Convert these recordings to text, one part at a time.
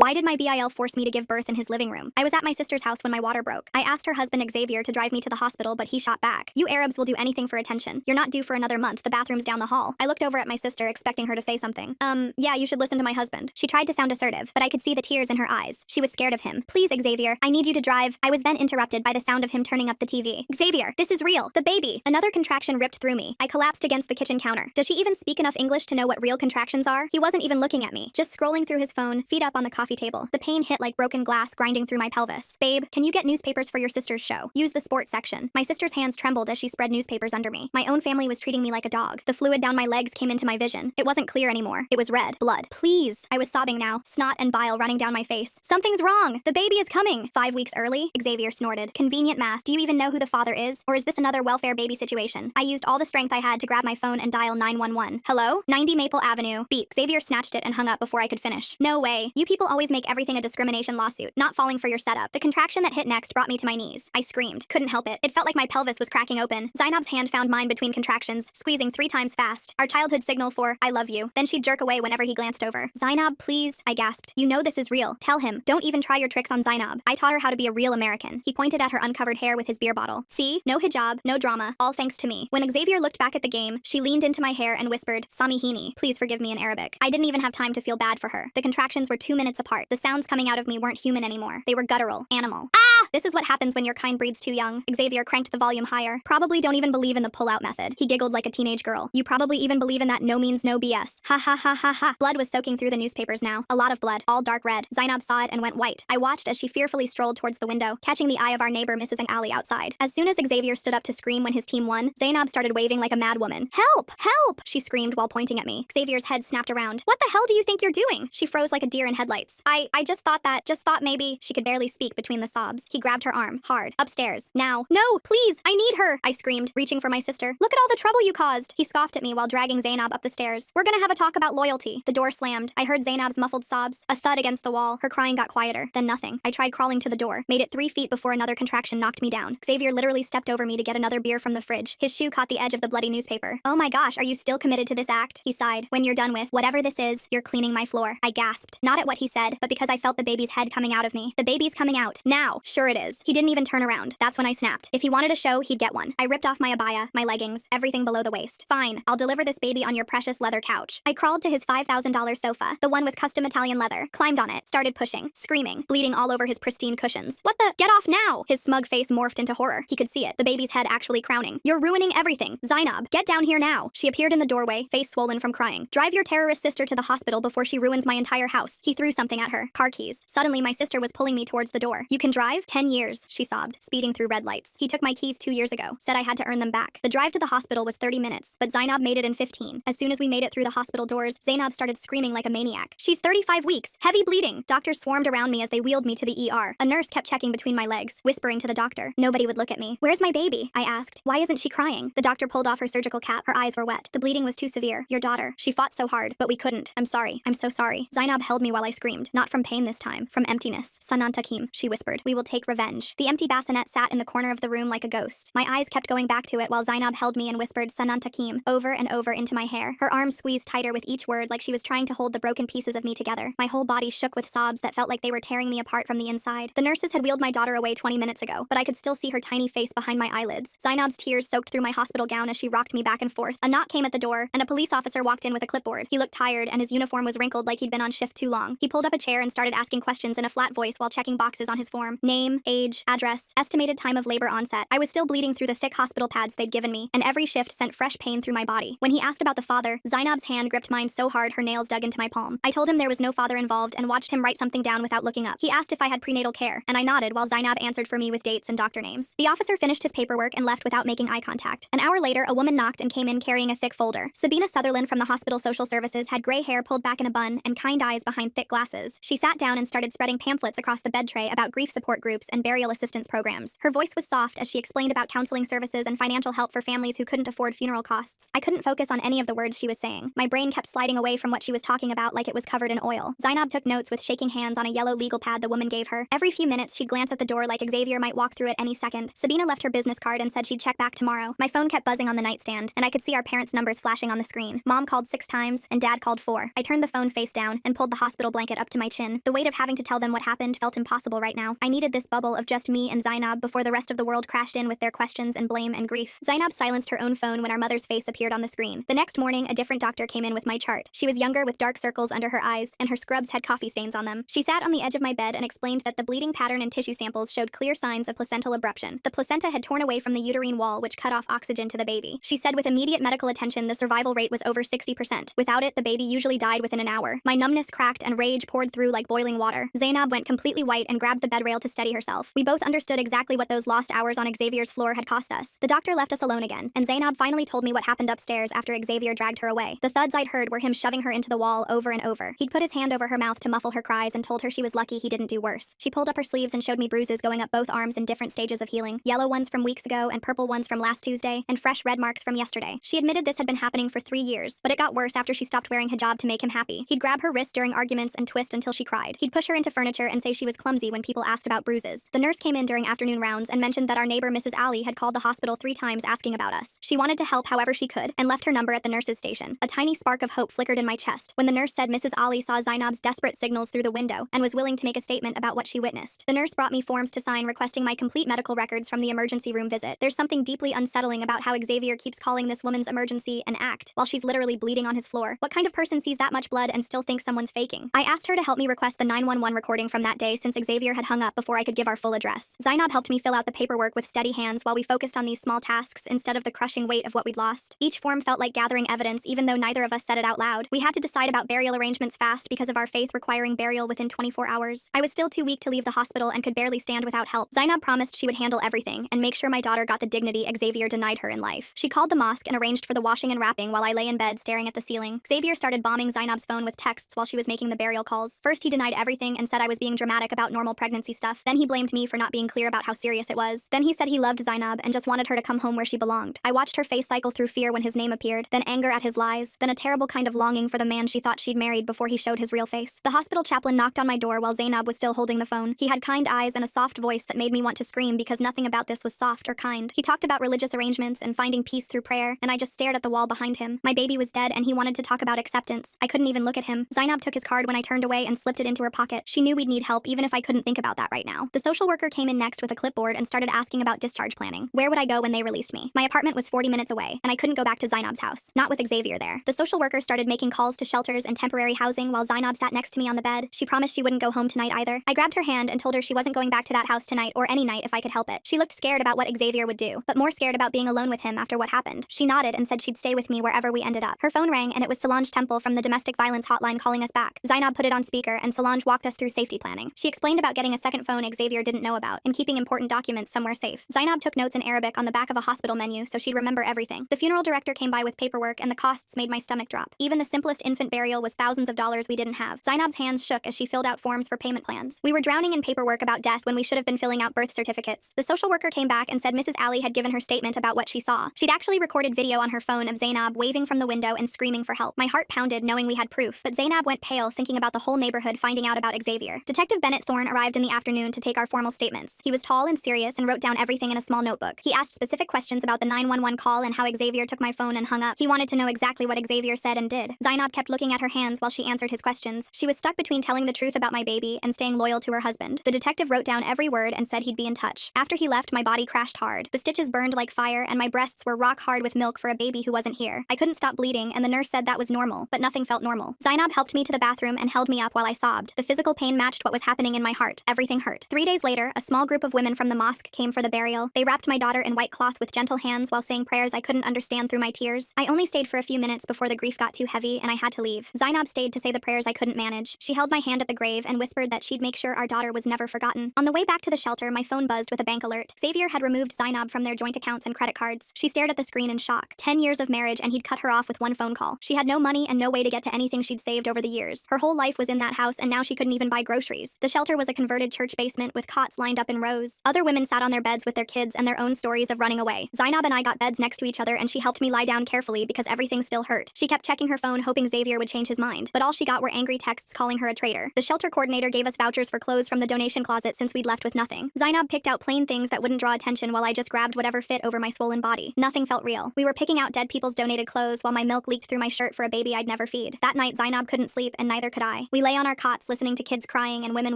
Why did my BIL force me to give birth in his living room? I was at my sister's house when my water broke. I asked her husband Xavier to drive me to the hospital, but he shot back. You Arabs will do anything for attention. You're not due for another month. The bathroom's down the hall. I looked over at my sister, expecting her to say something. Yeah, you should listen to my husband. She tried to sound assertive, but I could see the tears in her eyes. She was scared of him. Please, Xavier, I need you to drive. I was then interrupted by the sound of him turning up the TV. Xavier, this is real. The baby. Another contraction ripped through me. I collapsed against the kitchen counter. Does she even speak enough English to know what real contractions are? He wasn't even looking at me, just scrolling through his phone, feet up on the coffee table. The pain hit like broken glass grinding through my pelvis. Babe, can you get newspapers for your sister's show? Use the sports section. My sister's hands trembled as she spread newspapers under me. My own family was treating me like a dog. The fluid down my legs came into my vision. It wasn't clear anymore. It was red. Blood. Please. I was sobbing now, snot and bile running down my face. Something's wrong. The baby is coming. 5 weeks early? Xavier snorted. Convenient math. Do you even know who the father is? Or is this another welfare baby situation? I used all the strength I had to grab my phone and dial 911. Hello? 90 Maple Avenue. Beep. Xavier snatched it and hung up before I could finish. No way. You people always make everything a discrimination lawsuit, not falling for your setup. The contraction that hit next brought me to my knees. I screamed. Couldn't help it. It felt like my pelvis was cracking open. Zainab's hand found mine between contractions, squeezing 3 times fast. Our childhood signal for, I love you. Then she'd jerk away whenever he glanced over. Zainab, please, I gasped. You know this is real. Tell him. Don't even try your tricks on Zainab. I taught her how to be a real American. He pointed at her uncovered hair with his beer bottle. See? No hijab, no drama, all thanks to me. When Xavier looked back at the game, she leaned into my hair and whispered, Samihini, please forgive me in Arabic. I didn't even have time to feel bad for her. The contractions were 2 minutes apart. The sounds coming out of me weren't human anymore. They were guttural, animal. Ah! This is what happens when your kind breeds too young. Xavier cranked the volume higher. Probably don't even believe in the pull-out method. He giggled like a teenage girl. You probably even believe in that no means no BS. Ha ha ha ha ha. Blood was soaking through the newspapers now. A lot of blood, all dark red. Zainab saw it and went white. I watched as she fearfully strolled towards the window, catching the eye of our neighbor, Mrs. Ali, outside. As soon as Xavier stood up to scream when his team won, Zainab started waving like a mad woman. Help! Help! She screamed while pointing at me. Xavier's head snapped around. What the hell do you think you're doing? She froze like a deer in headlights. I just thought maybe. She could barely speak between the sobs. He grabbed her arm, hard. Upstairs. Now. No, please, I need her, I screamed, reaching for my sister. Look at all the trouble you caused. He scoffed at me while dragging Zainab up the stairs. We're gonna have a talk about loyalty. The door slammed. I heard Zainab's muffled sobs, a thud against the wall. Her crying got quieter. Then nothing. I tried crawling to the door, made it 3 feet before another contraction knocked me down. Xavier literally stepped over me to get another beer from the fridge. His shoe caught the edge of the bloody newspaper. Oh my gosh, are you still committed to this act? He sighed. When you're done with whatever this is, you're cleaning my floor. I gasped. Not at what he said, but because I felt the baby's head coming out of me. The baby's coming out. Now. Sure it is. He didn't even turn around. That's when I snapped. If he wanted a show, he'd get one. I ripped off my abaya, my leggings, everything below the waist. Fine, I'll deliver this baby on your precious leather couch. I crawled to his $5,000 sofa, the one with custom Italian leather, climbed on it, started pushing, screaming, bleeding all over his pristine cushions. What the? Get off now! His smug face morphed into horror. He could see it, the baby's head actually crowning. You're ruining everything. Zainab, get down here now. She appeared in the doorway, face swollen from crying. Drive your terrorist sister to the hospital before she ruins my entire house. He threw something at her. Car keys. Suddenly, my sister was pulling me towards the door. You can drive? 10 years, she sobbed, speeding through red lights. He took my keys 2 years ago, said I had to earn them back. The drive to the hospital was 30 minutes, but Zainab made it in 15. As soon as we made it through the hospital doors, Zainab started screaming like a maniac. She's 35 weeks, heavy bleeding. Doctors swarmed around me as they wheeled me to the ER. A nurse kept checking between my legs, whispering to the doctor. Nobody would look at me. Where's my baby? I asked. Why isn't she crying? The doctor pulled off her surgical cap. Her eyes were wet. The bleeding was too severe. Your daughter. She fought so hard, but we couldn't. I'm sorry. I'm so sorry. Zainab held me while I screamed. Not from pain this time, from emptiness. Sanan Takim, she whispered. We will take revenge. The empty bassinet sat in the corner of the room like a ghost. My eyes kept going back to it while Zainab held me and whispered Sanan Takim over and over into my hair. Her arms squeezed tighter with each word like she was trying to hold the broken pieces of me together. My whole body shook with sobs that felt like they were tearing me apart from the inside. The nurses had wheeled my daughter away 20 minutes ago, but I could still see her tiny face behind my eyelids. Zainab's tears soaked through my hospital gown as she rocked me back and forth. A knock came at the door, and a police officer walked in with a clipboard. He looked tired, and his uniform was wrinkled like he'd been on shift too long. He pulled up a chair and started asking questions in a flat voice while checking boxes on his form. Name, age, address, estimated time of labor onset. I was still bleeding through the thick hospital pads they'd given me, and every shift sent fresh pain through my body. When he asked about the father, Zainab's hand gripped mine so hard her nails dug into my palm. I told him there was no father involved and watched him write something down without looking up. He asked if I had prenatal care, and I nodded while Zainab answered for me with dates and doctor names. The officer finished his paperwork and left without making eye contact. An hour later, a woman knocked and came in carrying a thick folder. Sabina Sutherland from the hospital social services had gray hair pulled back in a bun and kind eyes behind thick glasses. She sat down and started spreading pamphlets across the bed tray about grief support groups and burial assistance programs. Her voice was soft as she explained about counseling services and financial help for families who couldn't afford funeral costs. I couldn't focus on any of the words she was saying. My brain kept sliding away from what she was talking about like it was covered in oil. Zainab took notes with shaking hands on a yellow legal pad the woman gave her. Every few minutes, she'd glance at the door like Xavier might walk through it any second. Sabina left her business card and said she'd check back tomorrow. My phone kept buzzing on the nightstand, and I could see our parents' numbers flashing on the screen. Mom called 6 times, and Dad called 4. I turned the phone face down and pulled the hospital blanket up to to my chin. The weight of having to tell them what happened felt impossible right now. I needed this bubble of just me and Zainab before the rest of the world crashed in with their questions and blame and grief. Zainab silenced her own phone when our mother's face appeared on the screen. The next morning, a different doctor came in with my chart. She was younger with dark circles under her eyes, and her scrubs had coffee stains on them. She sat on the edge of my bed and explained that the bleeding pattern and tissue samples showed clear signs of placental abruption. The placenta had torn away from the uterine wall, which cut off oxygen to the baby. She said with immediate medical attention, the survival rate was over 60%. Without it, the baby usually died within an hour. My numbness cracked and rage poured through like boiling water. Zainab went completely white and grabbed the bed rail to steady herself. We both understood exactly what those lost hours on Xavier's floor had cost us. The doctor left us alone again, and Zainab finally told me what happened upstairs after Xavier dragged her away. The thuds I'd heard were him shoving her into the wall over and over. He'd put his hand over her mouth to muffle her cries and told her she was lucky he didn't do worse. She pulled up her sleeves and showed me bruises going up both arms in different stages of healing. Yellow ones from weeks ago and purple ones from last Tuesday, and fresh red marks from yesterday. She admitted this had been happening for 3 years, but it got worse after she stopped wearing hijab to make him happy. He'd grab her wrist during arguments and twist until she cried. He'd push her into furniture and say she was clumsy when people asked about bruises. The nurse came in during afternoon rounds and mentioned that our neighbor Mrs. Ali had called the hospital 3 times asking about us. She wanted to help however she could and left her number at the nurse's station. A tiny spark of hope flickered in my chest when the nurse said Mrs. Ali saw Zainab's desperate signals through the window and was willing to make a statement about what she witnessed. The nurse brought me forms to sign requesting my complete medical records from the emergency room visit. There's something deeply unsettling about how Xavier keeps calling this woman's emergency an act while she's literally bleeding on his floor. What kind of person sees that much blood and still thinks someone's faking? I asked her to help me request the 911 recording from that day since Xavier had hung up before I could give our full address. Zainab helped me fill out the paperwork with steady hands while we focused on these small tasks instead of the crushing weight of what we'd lost. Each form felt like gathering evidence even though neither of us said it out loud. We had to decide about burial arrangements fast because of our faith requiring burial within 24 hours. I was still too weak to leave the hospital and could barely stand without help. Zainab promised she would handle everything and make sure my daughter got the dignity Xavier denied her in life. She called the mosque and arranged for the washing and wrapping while I lay in bed staring at the ceiling. Xavier started bombing Zainab's phone with texts while she was making the burial calls. First he denied everything and said I was being dramatic about normal pregnancy stuff. Then he blamed me for not being clear about how serious it was. Then he said he loved Zainab and just wanted her to come home where she belonged. I watched her face cycle through fear when his name appeared, then anger at his lies, then a terrible kind of longing for the man she thought she'd married before he showed his real face. The hospital chaplain knocked on my door while Zainab was still holding the phone. He had kind eyes and a soft voice that made me want to scream because nothing about this was soft or kind. He talked about religious arrangements and finding peace through prayer, and I just stared at the wall behind him. My baby was dead and he wanted to talk about acceptance. I couldn't even look at him. Zainab took his card when I turned away and slipped it into her pocket. She knew we'd need help even if I couldn't think about that right now. The social worker came in next with a clipboard and started asking about discharge planning. Where would I go when they released me? My apartment was 40 minutes away, and I couldn't go back to Zainab's house. Not with Xavier there. The social worker started making calls to shelters and temporary housing while Zainab sat next to me on the bed. She promised she wouldn't go home tonight either. I grabbed her hand and told her she wasn't going back to that house tonight or any night if I could help it. She looked scared about what Xavier would do, but more scared about being alone with him after what happened. She nodded and said she'd stay with me wherever we ended up. Her phone rang and it was Solange Temple from the domestic violence hotline calling us back. Zainab put it on speaker and Solange walked us through safety planning. She explained about getting a second phone Xavier didn't know about and keeping important documents somewhere safe. Zainab took notes in Arabic on the back of a hospital menu so she'd remember everything. The funeral director came by with paperwork and the costs made my stomach drop. Even the simplest infant burial was thousands of dollars we didn't have. Zainab's hands shook as she filled out forms for payment plans. We were drowning in paperwork about death when we should have been filling out birth certificates. The social worker came back and said Mrs. Ali had given her statement about what she saw. She'd actually recorded video on her phone of Zainab waving from the window and screaming for help. My heart pounded knowing we had proof, but Zainab went pale thinking about the whole neighborhood finding out about Xavier. Detective Bennett Thorne arrived in the afternoon to take our formal statements. He was tall and serious and wrote down everything in a small notebook. He asked specific questions about the 911 call and how Xavier took my phone and hung up. He wanted to know exactly what Xavier said and did. Zainab kept looking at her hands while she answered his questions. She was stuck between telling the truth about my baby and staying loyal to her husband. The detective wrote down every word and said he'd be in touch. After he left, my body crashed hard. The stitches burned like fire and my breasts were rock hard with milk for a baby who wasn't here. I couldn't stop bleeding and the nurse said that was normal, but nothing felt normal. Zainab helped me to the bathroom and held me up while I sobbed. The physical pain matched what was happening in my heart. Everything hurt. 3 days later, a small group of women from the mosque came for the burial. They wrapped my daughter in white cloth with gentle hands while saying prayers I couldn't understand through my tears. I only stayed for a few minutes before the grief got too heavy and I had to leave. Zainab stayed to say the prayers I couldn't manage. She held my hand at the grave and whispered that she'd make sure our daughter was never forgotten. On the way back to the shelter, my phone buzzed with a bank alert. Xavier had removed Zainab from their joint accounts and credit cards. She stared at the screen in shock. 10 years of marriage and he'd cut her off with one phone call. She had no money and no way to get to anything she'd saved over the years. Her whole life was in that house and now she couldn't even buy groceries. The shelter was a converted church basement with cots lined up in rows. Other women sat on their beds with their kids and their own stories of running away. Zainab and I got beds next to each other and she helped me lie down carefully because everything still hurt. She kept checking her phone hoping Xavier would change his mind, but all she got were angry texts calling her a traitor. The shelter coordinator gave us vouchers for clothes from the donation closet since we'd left with nothing. Zainab picked out plain things that wouldn't draw attention while I just grabbed whatever fit over my swollen body. Nothing felt real. We were picking out dead people's donated clothes while my milk leaked through my shirt for a baby I'd never feed. That night Zainab couldn't sleep and neither could I. We lay on our cots listening to kids crying and women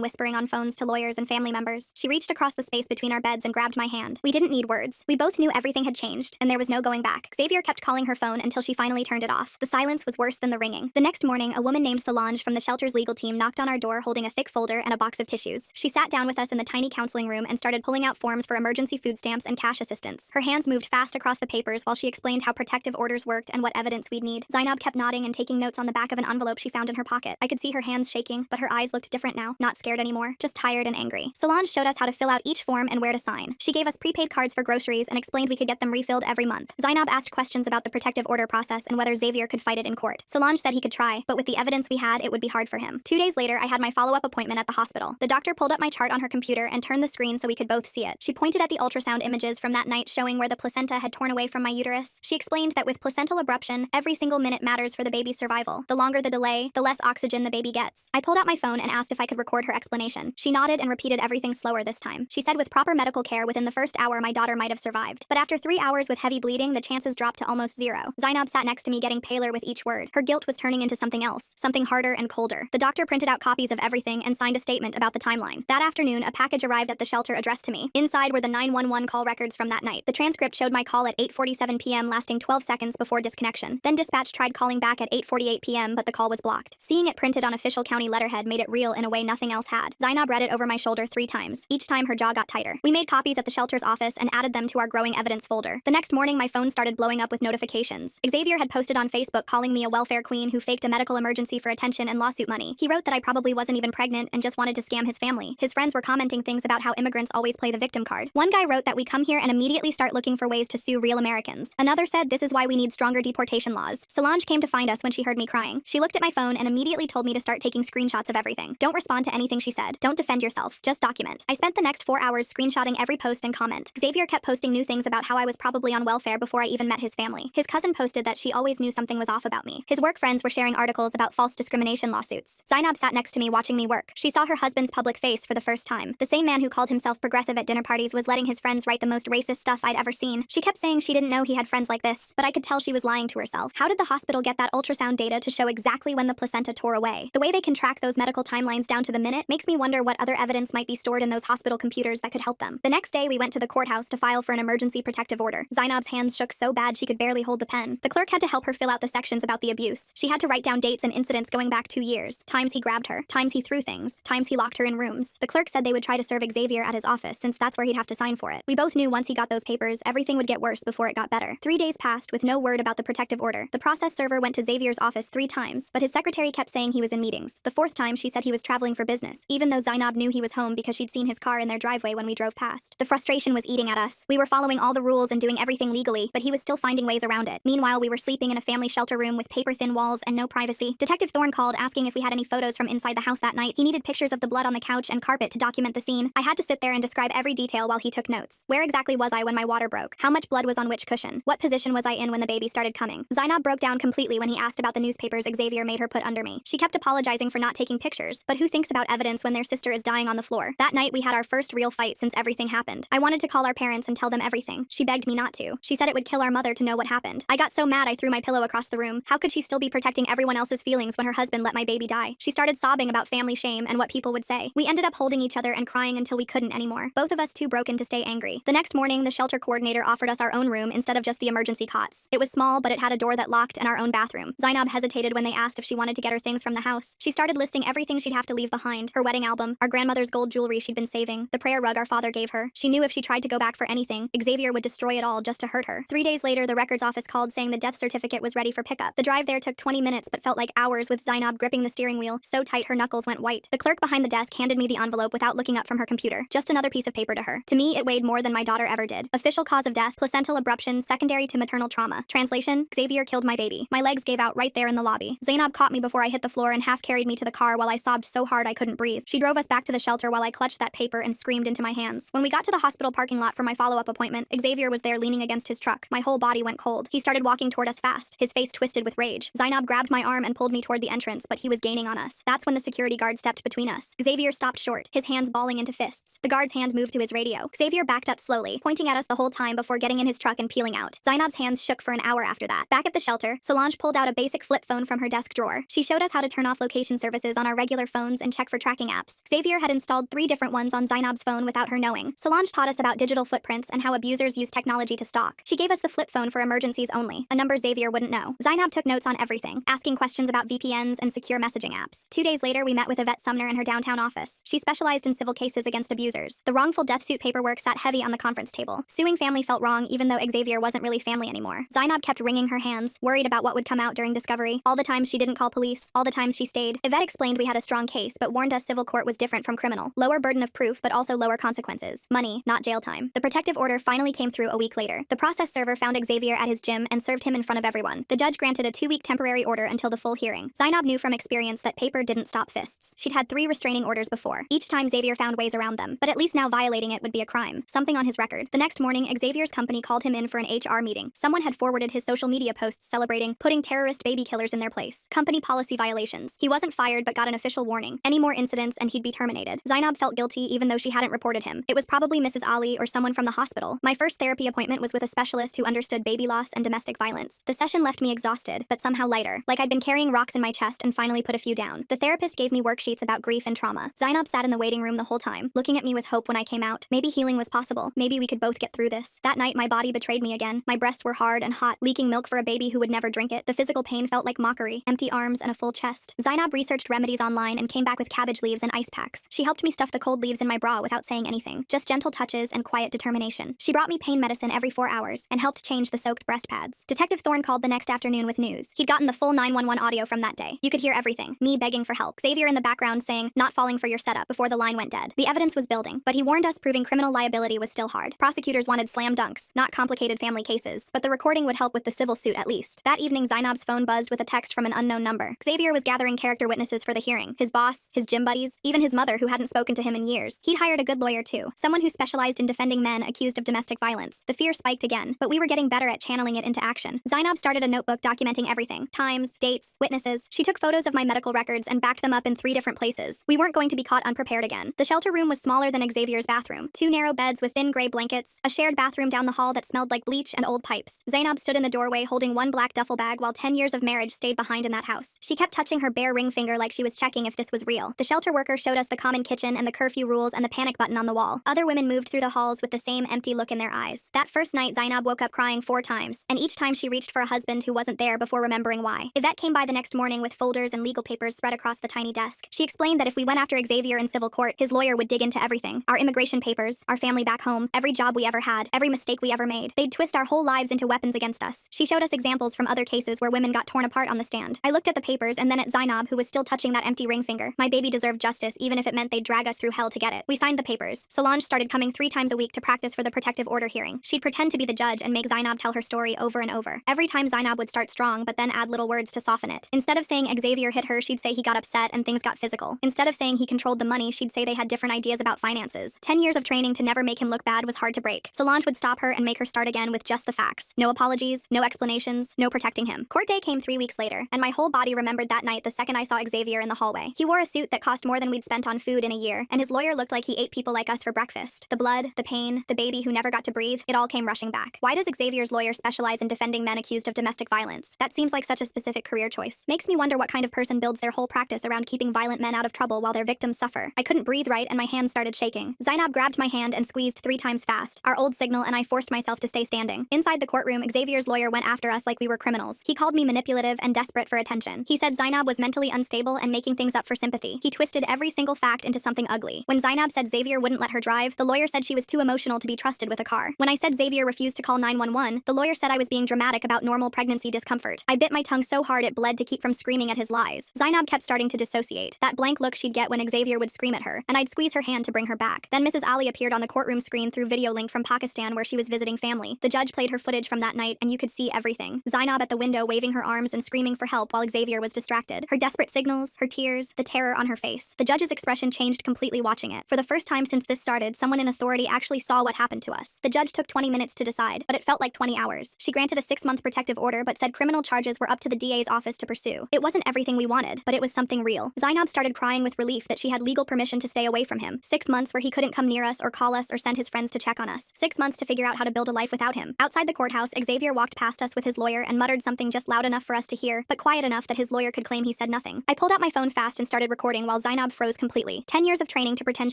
whispering on phones to lawyers and family members. She reached across the space between our beds and grabbed my hand. We didn't need words. We both knew everything had changed, and there was no going back. Xavier kept calling her phone until she finally turned it off. The silence was worse than the ringing. The next morning, a woman named Solange from the shelter's legal team knocked on our door holding a thick folder and a box of tissues. She sat down with us in the tiny counseling room and started pulling out forms for emergency food stamps and cash assistance. Her hands moved fast across the papers while she explained how protective orders worked and what evidence we'd need. Zainab kept nodding and taking notes on the back of an envelope she found in her pocket. I could see her hands shaking, but her eyes looked different now, not scared anymore, just tired and angry. Solange showed us how to fill out each form and where to sign. She gave us prepaid cards for groceries and explained we could get them refilled every month. Zainab asked questions about the protective order process and whether Xavier could fight it in court. Solange said he could try, but with the evidence we had, it would be hard for him. 2 days later, I had my follow-up appointment at the hospital. The doctor pulled up my chart on her computer and turned the screen so we could both see it. She pointed at the ultrasound images from that night showing where the placenta had torn away from my uterus. She explained that with placental abruption, every single minute matters for the baby's survival. The longer the delay, the less oxygen the baby gets. I pulled out my phone and asked if I could record her explanation. She nodded and repeated everything slower this time. She said with proper medical care within the first hour my daughter might have survived. But after 3 hours with heavy bleeding, the chances dropped to almost zero. Zainab sat next to me getting paler with each word. Her guilt was turning into something else, something harder and colder. The doctor printed out copies of everything and signed a statement about the timeline. That afternoon, a package arrived at the shelter addressed to me. Inside were the 911 call records from that night. The transcript showed my call at 8:47 p.m. lasting 12 seconds before disconnection. Then dispatch tried calling back at 8:48 p.m. but the call was blocked. Seeing it printed on official county letterhead made it real in a way nothing else had. Zainab read it over my shoulder 3 times. Each time her jaw got tighter. We made copies at the shelter's office and added them to our growing evidence folder. The next morning, my phone started blowing up with notifications. Xavier had posted on Facebook calling me a welfare queen who faked a medical emergency for attention and lawsuit money. He wrote that I probably wasn't even pregnant and just wanted to scam his family. His friends were commenting things about how immigrants always play the victim card. One guy wrote that we come here and immediately start looking for ways to sue real Americans. Another said this is why we need stronger deportation laws. Solange came to find us when she heard me crying. She looked at my phone and immediately told me to start taking screenshots of everything. Don't respond to anything she said. Don't defend yourself. Just document. I spent the next 4 hours screenshotting every post and comment. Xavier kept posting new things about how I was probably on welfare before I even met his family. His cousin posted that she always knew something was off about me. His work friends were sharing articles about false discrimination lawsuits. Zainab sat next to me watching me work. She saw her husband's public face for the first time. The same man who called himself progressive at dinner parties was letting his friends write the most racist stuff I'd ever seen. She kept saying she didn't know he had friends like this, but I could tell she was lying to herself. How did the hospital get that ultrasound data to show exactly when the placenta tore away? The way they can track those medical timelines down to the minute makes me wonder what other evidence might be stored in those hospital computers that could help them. The next day, we went to the courthouse to file for an emergency protective order. Zainab's hands shook so bad she could barely hold the pen. The clerk had to help her fill out the sections about the abuse. She had to write down dates and incidents going back 2 years. Times he grabbed her, times he threw things, times he locked her in rooms. The clerk said they would try to serve Xavier at his office since that's where he'd have to sign for it. We both knew once he got those papers, everything would get worse before it got better. 3 days passed with no word about the protective order. The process server went to Xavier's office 3 times, but his secretary kept saying he was in meetings. The 4th time, she said he was traveling for business, even though Zainab knew he was home because she'd seen his car in their driveway when we drove past. The frustration was eating at us. We were following all the rules and doing everything legally, but he was still finding ways around it. Meanwhile, we were sleeping in a family shelter room with paper-thin walls and no privacy. Detective Thorne called asking if we had any photos from inside the house that night. He needed pictures of the blood on the couch and carpet to document the scene. I had to sit there and describe every detail while he took notes. Where exactly was I when my water broke? How much blood was on which cushion? What position was I in when the baby started coming? Zainab broke down completely when he asked about the newspapers Xavier made her put under me. She kept apologizing for not taking pictures, but who thinks about evidence when their sister is dying on the floor? That night, we had our first real fight since everything happened. I wanted to call our parents and tell them everything. She begged me not to. She said it would kill our mother to know what happened. I got so mad I threw my pillow across the room. How could she still be protecting everyone else's feelings when her husband let my baby die? She started sobbing about family shame and what people would say. We ended up holding each other and crying until we couldn't anymore. Both of us too broken to stay angry. The next morning, the shelter coordinator offered us our own room instead of just the emergency cots. It was small, but it had a door that locked and our own bathroom. Zainab hesitated when they asked if she wanted to get her things from the house. She started listing everything she'd have to leave behind. Her wedding album, our grandmother's gold jewelry she'd been saving, the prayer rug our father gave her. She knew if she tried to go back for anything, Xavier would destroy it all just to hurt her. 3 days later, the records office called saying the death certificate was ready for pickup. The drive there took 20 minutes but felt like hours with Zainab gripping the steering wheel, so tight her knuckles went white. The clerk behind the desk handed me the envelope without looking up from her computer. Just another piece of paper to her. To me, it weighed more than my daughter ever did. Official cause of death, placental abruption, secondary to maternal trauma. Translation, Xavier killed my baby. My legs gave out right there in the lobby. Zainab caught me before I hit the floor and half carried me to the car while I sobbed so hard I couldn't breathe. She drove us back to the shelter while I clutched that paper and screamed into my hands. When we got to the hospital parking lot for my follow-up appointment, Xavier was there leaning against his truck. My whole body went cold. He started walking toward us fast, his face twisted with rage. Zainab grabbed my arm and pulled me toward the entrance, but he was gaining on us. That's when the security guard stepped between us. Xavier stopped short, his hands balling into fists. The guard's hand moved to his radio. Xavier backed up slowly, pointing at us the whole time before getting in his truck and peeling out. Zainab's hands shook for an hour after that. Back at the shelter, Solange pulled out a basic flip phone from her desk drawer. She showed us how to turn off location location services on our regular phones and check for tracking apps. Xavier had installed 3 different ones on Zainab's phone without her knowing. Solange taught us about digital footprints and how abusers use technology to stalk. She gave us the flip phone for emergencies only, a number Xavier wouldn't know. Zainab took notes on everything, asking questions about VPNs and secure messaging apps. 2 days later, we met with Yvette Sumner in her downtown office. She specialized in civil cases against abusers. The wrongful death suit paperwork sat heavy on the conference table. Suing family felt wrong even though Xavier wasn't really family anymore. Zainab kept wringing her hands, worried about what would come out during discovery. All the times she didn't call police, all the times she stayed. Yvette explained we had a strong case, but warned us civil court was different from criminal. Lower burden of proof, but also lower consequences. Money, not jail time. The protective order finally came through a week later. The process server found Xavier at his gym and served him in front of everyone. The judge granted a 2-week temporary order until the full hearing. Zainab knew from experience that paper didn't stop fists. She'd had 3 restraining orders before. Each time Xavier found ways around them, but at least now violating it would be a crime. Something on his record. The next morning, Xavier's company called him in for an HR meeting. Someone had forwarded his social media posts celebrating putting terrorist baby killers in their place. Company policy violations. He wasn't fired but got an official warning. Any more incidents and he'd be terminated. Zainab felt guilty even though she hadn't reported him. It was probably Mrs. Ali or someone from the hospital. My first therapy appointment was with a specialist who understood baby loss and domestic violence. The session left me exhausted, but somehow lighter, like I'd been carrying rocks in my chest and finally put a few down. The therapist gave me worksheets about grief and trauma. Zainab sat in the waiting room the whole time, looking at me with hope when I came out. Maybe healing was possible. Maybe we could both get through this. That night, my body betrayed me again. My breasts were hard and hot, leaking milk for a baby who would never drink it. The physical pain felt like mockery, empty arms and a full chest. Zainab researched remedies online and came back with cabbage leaves and ice packs. She helped me stuff the cold leaves in my bra without saying anything, just gentle touches and quiet determination. She brought me pain medicine every 4 hours and helped change the soaked breast pads. Detective Thorne called the next afternoon with news. He'd gotten the full 911 audio from that day. You could hear everything. Me begging for help. Xavier in the background saying, "Not falling for your setup," before the line went dead. The evidence was building, but he warned us proving criminal liability was still hard. Prosecutors wanted slam dunks, not complicated family cases, but the recording would help with the civil suit at least. That evening, Zainab's phone buzzed with a text from an unknown number. Xavier was gathering character witnesses for the hearing. His boss, his gym buddies, even his mother who hadn't spoken to him in years. He'd hired a good lawyer too, someone who specialized in defending men accused of domestic violence. The fear spiked again, but we were getting better at channeling it into action. Zainab started a notebook documenting everything. Times, dates, witnesses. She took photos of my medical records and backed them up in 3 different places. We weren't going to be caught unprepared again. The shelter room was smaller than Xavier's bathroom. 2 narrow beds with thin gray blankets, a shared bathroom down the hall that smelled like bleach and old pipes. Zainab stood in the doorway holding 1 black duffel bag while 10 years of marriage stayed behind in that house. She kept touching her bare ring finger like she was checking if this was real. The shelter worker showed us the common kitchen and the curfew rules and the panic button on the wall. Other women moved through the halls with the same empty look in their eyes. That first night, Zainab woke up crying 4 times, and each time she reached for a husband who wasn't there before remembering why. Yvette came by the next morning with folders and legal papers spread across the tiny desk. She explained that if we went after Xavier in civil court, his lawyer would dig into everything. Our immigration papers, our family back home, every job we ever had, every mistake we ever made. They'd twist our whole lives into weapons against us. She showed us examples from other cases where women got torn apart on the stand. I looked at the papers and then at Zainab, who was still touching that empty ring finger. My baby deserved justice, even if it meant they'd drag us through hell to get it. We signed the papers. Solange started coming 3 times a week to practice for the protective order hearing. She'd pretend to be the judge and make Zainab tell her story over and over. Every time Zainab would start strong, but then add little words to soften it. Instead of saying Xavier hit her, she'd say he got upset and things got physical. Instead of saying he controlled the money, she'd say they had different ideas about finances. 10 years of training to never make him look bad was hard to break. Solange would stop her and make her start again with just the facts. No apologies, no explanations, no protecting him. Court day came 3 weeks later, and my whole body remembered that night the second I saw Xavier in the hallway. He wore a suit that cost more than we'd spent on food in a year, and his lawyer looked like he ate people like us for breakfast. The blood, the pain, the baby who never got to breathe, it all came rushing back. Why does Xavier's lawyer specialize in defending men accused of domestic violence? That seems like such a specific career choice. Makes me wonder what kind of person builds their whole practice around keeping violent men out of trouble while their victims suffer. I couldn't breathe right and my hands started shaking. Zainab grabbed my hand and squeezed 3 times fast, our old signal, and I forced myself to stay standing. Inside the courtroom, Xavier's lawyer went after us like we were criminals. He called me manipulative and desperate for attention. He said Zainab was mentally unstable and making things up for sympathy. He twisted every single fact into something ugly. When Zainab said Xavier wouldn't let her drive, the lawyer said she was too emotional to be trusted with a car. When I said Xavier refused to call 911, the lawyer said I was being dramatic about normal pregnancy discomfort. I bit my tongue so hard it bled to keep from screaming at his lies. Zainab kept starting to dissociate, that blank look she'd get when Xavier would scream at her, and I'd squeeze her hand to bring her back. Then Mrs. Ali appeared on the courtroom screen through video link from Pakistan where she was visiting family. The judge played her footage from that night and you could see everything. Zainab at the window waving her arms and screaming for help while Xavier was distracted. Her desperate signals, her tears, the terror on her face. The judge's expression changed completely watching it. For the first time since this started, someone in authority actually saw what happened to us. The judge took 20 minutes to decide, but it felt like 20 hours. She granted a 6-month protective order but said criminal charges were up to the DA's office to pursue. It wasn't everything we wanted, but it was something real. Zainab started crying with relief that she had legal permission to stay away from him. 6 months where he couldn't come near us or call us or send his friends to check on us. 6 months to figure out how to build a life without him. Outside the courthouse, Xavier walked past us with his lawyer and muttered something just loud enough for us to hear, but quiet enough that his lawyer could claim he said nothing. nothing. I pulled out my phone fast and started recording while Zainab froze completely. 10 years of training to pretend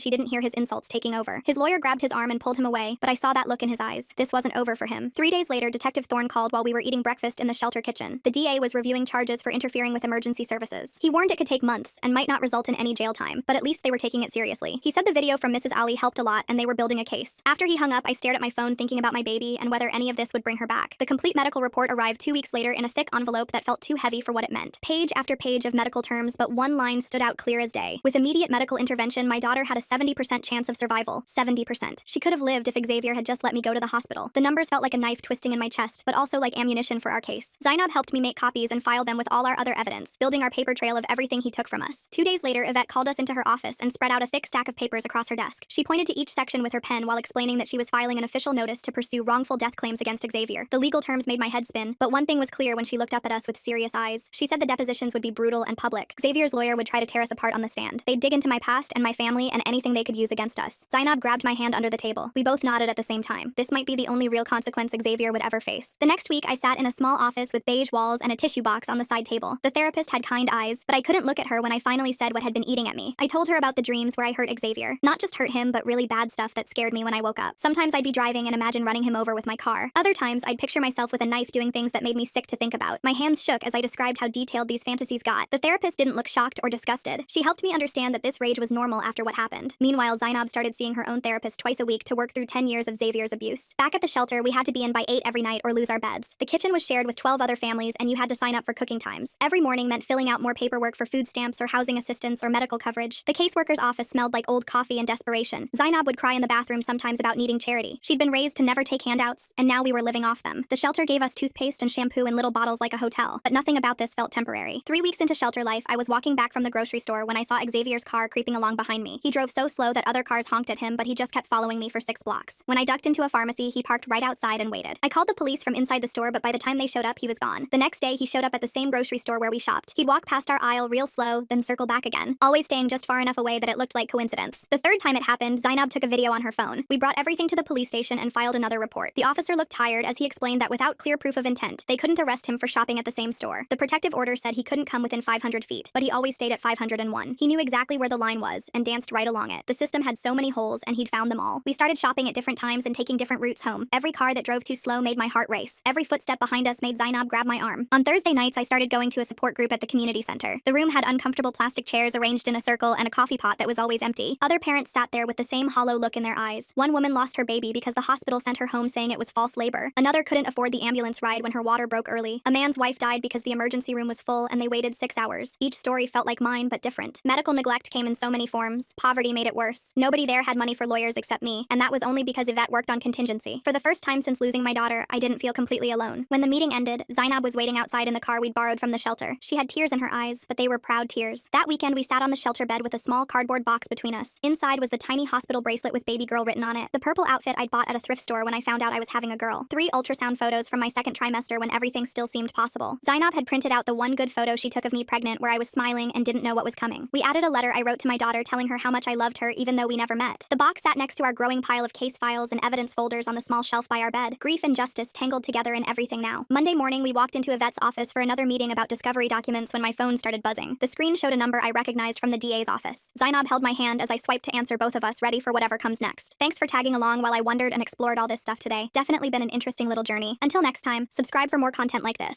she didn't hear his insults taking over. His lawyer grabbed his arm and pulled him away, but I saw that look in his eyes. This wasn't over for him. 3 days later, Detective Thorne called while we were eating breakfast in the shelter kitchen. The DA was reviewing charges for interfering with emergency services. He warned it could take months and might not result in any jail time, but at least they were taking it seriously. He said the video from Mrs. Ali helped a lot and they were building a case. After he hung up, I stared at my phone thinking about my baby and whether any of this would bring her back. The complete medical report arrived 2 weeks later in a thick envelope that felt too heavy for what it meant. Page after page of medical terms, but one line stood out clear as day. With immediate medical intervention, my daughter had a 70% chance of survival. 70%. She could have lived if Xavier had just let me go to the hospital. The numbers felt like a knife twisting in my chest, but also like ammunition for our case. Zainab helped me make copies and file them with all our other evidence, building our paper trail of everything he took from us. 2 days later, Yvette called us into her office and spread out a thick stack of papers across her desk. She pointed to each section with her pen while explaining that she was filing an official notice to pursue wrongful death claims against Xavier. The legal terms made my head spin, but one thing was clear when she looked up at us with serious eyes. She said the depositions would be brutal and public. Xavier's lawyer would try to tear us apart on the stand. They'd dig into my past and my family and anything they could use against us. Zainab grabbed my hand under the table. We both nodded at the same time. This might be the only real consequence Xavier would ever face. The next week, I sat in a small office with beige walls and a tissue box on the side table. The therapist had kind eyes, but I couldn't look at her when I finally said what had been eating at me. I told her about the dreams where I hurt Xavier. Not just hurt him, but really bad stuff that scared me when I woke up. Sometimes I'd be driving and imagine running him over with my car. Other times, I'd picture myself with a knife doing things that made me sick to think about. My hands shook as I described how detailed these fantasies got. The therapist didn't look shocked or disgusted. She helped me understand that this rage was normal after what happened. Meanwhile, Zainab started seeing her own therapist twice a week to work through 10 years of Xavier's abuse. Back at the shelter, we had to be in by 8 every night or lose our beds. The kitchen was shared with 12 other families and you had to sign up for cooking times. Every morning meant filling out more paperwork for food stamps or housing assistance or medical coverage. The caseworker's office smelled like old coffee and desperation. Zainab would cry in the bathroom sometimes about needing charity. She'd been raised to never take handouts, and now we were living off them. The shelter gave us toothpaste and shampoo in little bottles like a hotel, but nothing about this felt temporary. 3 weeks into shelter life, I was walking back from the grocery store when I saw Xavier's car creeping along behind me. He drove so slow that other cars honked at him, but he just kept following me for 6 blocks. When I ducked into a pharmacy, he parked right outside and waited. I called the police from inside the store, but by the time they showed up, he was gone. The next day, he showed up at the same grocery store where we shopped. He'd walk past our aisle real slow, then circle back again, always staying just far enough away that it looked like coincidence. The third time it happened, Zainab took a video on her phone. We brought everything to the police station and filed another report. The officer looked tired as he explained that without clear proof of intent, they couldn't arrest him for shopping at the same store. The protective order said he couldn't come within 500 feet, but he always stayed at 501. He knew exactly where the line was and danced right along it. The system had so many holes and he'd found them all. We started shopping at different times and taking different routes home. Every car that drove too slow made my heart race. Every footstep behind us made Zainab grab my arm. On Thursday nights, I started going to a support group at the community center. The room had uncomfortable plastic chairs arranged in a circle and a coffee pot that was always empty. Other parents sat there with the same hollow look in their eyes. One woman lost her baby because the hospital sent her home saying it was false labor. Another couldn't afford the ambulance ride when her water broke early. A man's wife died because the emergency room was full and they waited 6 hours. Each story felt like mine, but different. Medical neglect came in so many forms. Poverty made it worse. Nobody there had money for lawyers except me, and that was only because Yvette worked on contingency. For the first time since losing my daughter, I didn't feel completely alone. When the meeting ended, Zainab was waiting outside in the car we'd borrowed from the shelter. She had tears in her eyes, but they were proud tears. That weekend, we sat on the shelter bed with a small cardboard box between us. Inside was the tiny hospital bracelet with baby girl written on it, the purple outfit I'd bought at a thrift store when I found out I was having a girl, 3 ultrasound photos from my second trimester when everything still seemed possible. Zainab had printed out the one good photo she took of me pregnant where I was smiling and didn't know what was coming. We added a letter I wrote to my daughter telling her how much I loved her even though we never met. The box sat next to our growing pile of case files and evidence folders on the small shelf by our bed. Grief and justice tangled together in everything now. Monday morning, we walked into Yvette's office for another meeting about discovery documents when my phone started buzzing. The screen showed a number I recognized from the DA's office. Zainab held my hand as I swiped to answer both of us, ready for whatever comes next. Thanks for tagging along while I wondered and explored all this stuff today. Definitely been an interesting little journey. Until next time, subscribe for more content like this.